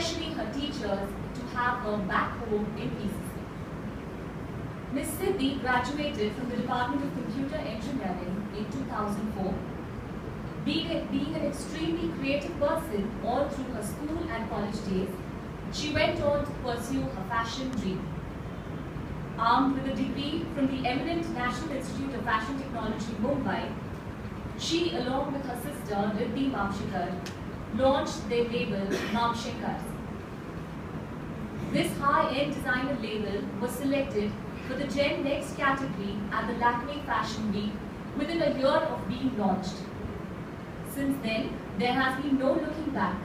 especially her teachers, to have her back home in PCC. Ms. Siddhi graduated from the Department of Computer Engineering in 2004. Being an extremely creative person all through her school and college days, she went on to pursue her fashion dream. Armed with a degree from the eminent National Institute of Fashion Technology, Mumbai, she, along with her sister, Siddhi Mapxencars, launched their label, Mapxencars. This high-end designer label was selected for the Gen Next category at the Lakme Fashion Week within a year of being launched. Since then, there has been no looking back,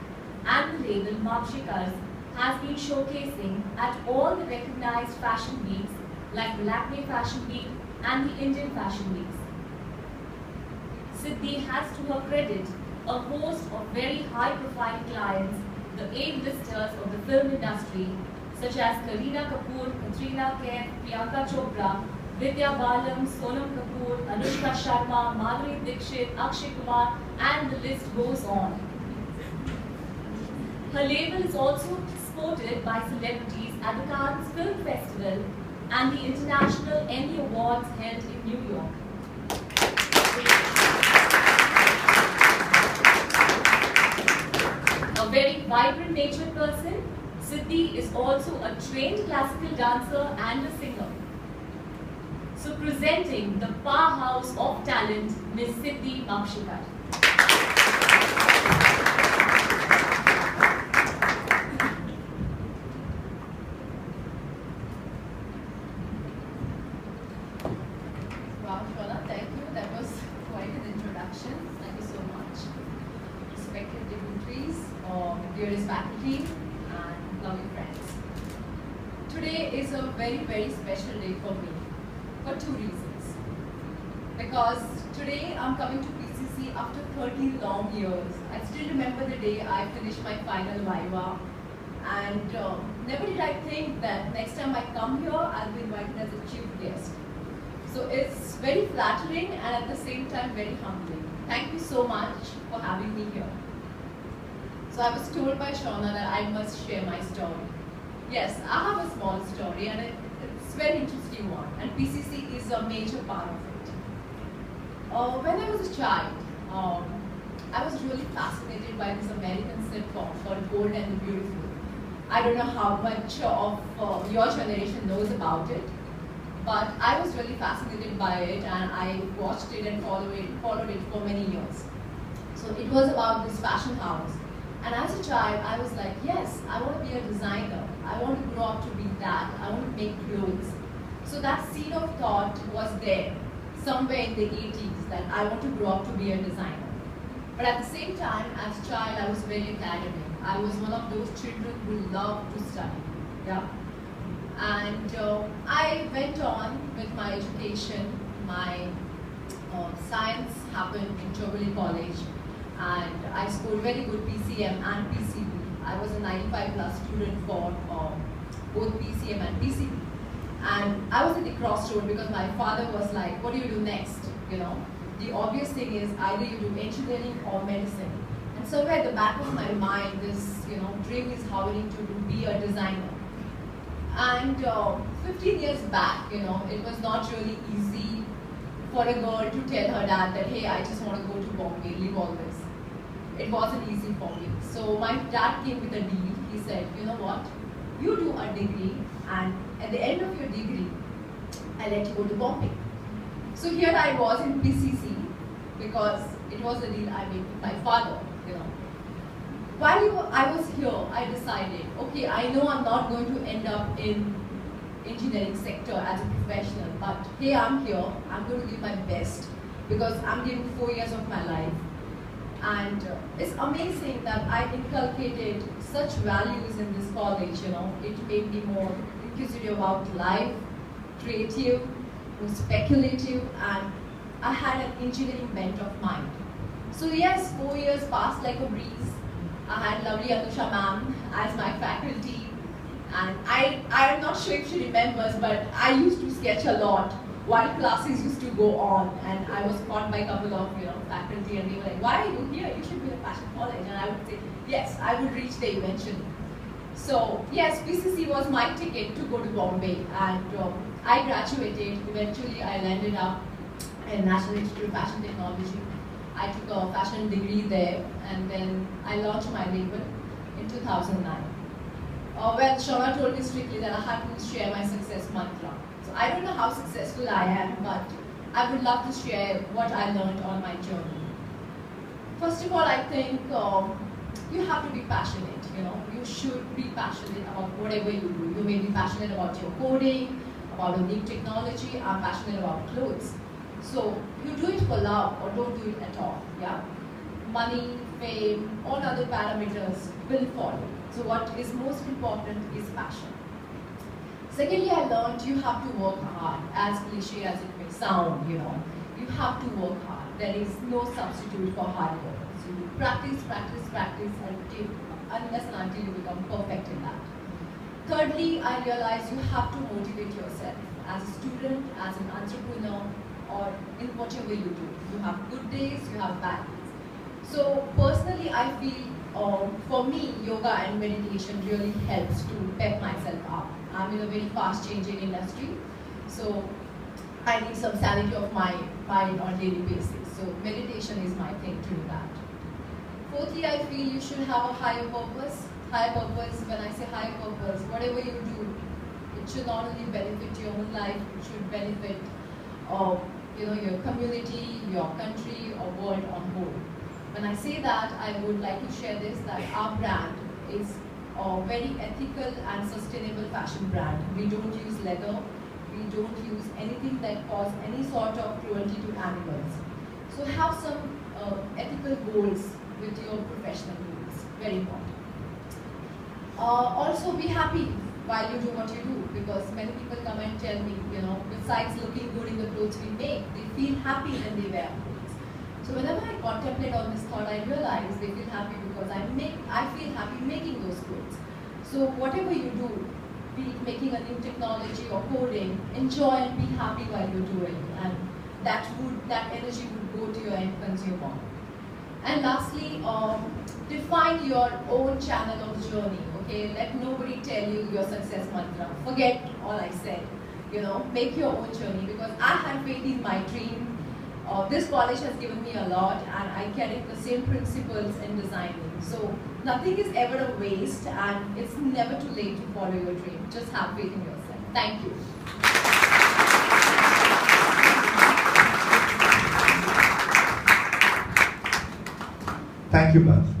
and the label Mapxencars has been showcasing at all the recognized fashion weeks like the Lakme Fashion Week and the Indian Fashion Weeks. Siddhi has to her credit a host of very high-profile clients, the A-listers of the film industry, such as Kareena Kapoor, Katrina Kaif, Priyanka Chopra, Vidya Balan, Sonam Kapoor, Anushka Sharma, Madhuri Dixit, Akshay Kumar, and the list goes on. Her label is also supported by celebrities at the Cannes Film Festival and the International Emmy Awards held in New York. A very vibrant natured person, Siddhi is also a trained classical dancer and a singer. So presenting the powerhouse of talent, Ms. Siddhi Mapxencars. Wow, Shona, thank you. That was quite an introduction. Thank you so much. Respected dignitaries, dearest faculty, and lovely friends. Today is a very, very special day for me for two reasons. Because today I'm coming to PCC after 30 long years. I still remember the day I finished my final Viva, and never did I think that next time I come here I'll be invited as a chief guest. So it's very flattering and at the same time very humbling. Thank you so much for having me here. So I was told by Shona that I must share my story. Yes, I have a small story and it's a very interesting one, and PCC is a major part of it. When I was a child, I was really fascinated by this American sitcom called Bold and the Beautiful. I don't know how much of your generation knows about it, but I was really fascinated by it and I watched it and followed it for many years. So it was about this fashion house. And as a child, I was like, yes, I want to be a designer. I want to grow up to be that. I want to make clothes. So that seed of thought was there somewhere in the 80s that I want to grow up to be a designer. But at the same time, as a child, I was very academic. I was one of those children who loved to study. Yeah. And I went on with my education. My science happened in Chowdhury College, and I scored very good PCM and PCB. I was a 95 plus student for both PCM and PCB. And I was at the crossroad because my father was like, what do you do next? You know, the obvious thing is either you do engineering or medicine. And somewhere at the back of my mind, this dream is howling to be a designer. And 15 years back, it was not really easy for a girl to tell her dad that, hey, I just want to go to Bombay, leave all this. It wasn't easy for me. So my dad came with a deal. He said, you know what, you do a degree, and at the end of your degree, I'll let you go to Bombay. So here I was in PCC because it was a deal I made with my father, While I was here, I decided, okay, I know I'm not going to end up in engineering sector as a professional, but hey, I'm here, I'm going to give my best because I'm giving 4 years of my life. And it's amazing that I inculcated such values in this college, It made me more inquisitive about life, creative, speculative, and I had an engineering bent of mind. So yes, 4 years passed like a breeze. I had lovely Anusha ma'am as my faculty, and I'm not sure if she remembers, but I used to sketch a lot while classes used to go on, and I was caught by a couple of faculty, and they were like, why are you here? You should be in a fashion college. And I would say, yes, I would reach there eventually. So yes, PCC was my ticket to go to Bombay, and I graduated. Eventually, I landed up in National Institute of Fashion Technology. I took a fashion degree there, and then I launched my label in 2009. Well, Shona told me strictly that I had to share my success mantra. So I don't know how successful I am, but I would love to share what I learned on my journey. First of all, I think you have to be passionate. You should be passionate about whatever you do. You may be passionate about your coding, about a new technology. I'm passionate about clothes. So you do it for love or don't do it at all. Yeah, money, fame, all other parameters will follow. So what is most important is passion. Secondly, I learned you have to work hard. As cliche as it may sound, you have to work hard. There is no substitute for hard work. So you practice, practice, practice unless and until you become perfect in that. Thirdly, I realized you have to motivate yourself as a student, as an entrepreneur, or in whatever you do. You have good days, you have bad days. So personally, I feel for me, yoga and meditation really helps to pep myself up. I'm in a very fast-changing industry, so I need some sanity of my mind on a daily basis. So meditation is my thing to do that. Fourthly, I feel you should have a higher purpose. Higher purpose, when I say higher purpose, whatever you do, it should not only benefit your own life, it should benefit your community, your country, or world on whole. When I say that, I would like to share this, that our brand is a very ethical and sustainable fashion brand. We don't use leather, we don't use anything that causes any sort of cruelty to animals. So have some ethical goals with your professional goals, very important. Also be happy while you do what you do, because many people come and tell me, besides looking good in the clothes we make, they feel happy when they wear clothes. So whenever I contemplate on this thought, I realize they feel happy because I feel happy making those clothes. So whatever you do, be it making a new technology or coding, enjoy and be happy while you do it, and that energy would go to your end consumer. And lastly, define your own channel of journey. Okay, let nobody tell you your success mantra. Forget all I said. Make your own journey, because I had faith in my dream. This college has given me a lot, and I carry the same principles in designing. So nothing is ever a waste, and it's never too late to follow your dream. Just have faith in yourself. Thank you. Thank you, ma'am.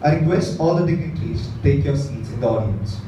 I request all the dignitaries to take your seats in the audience.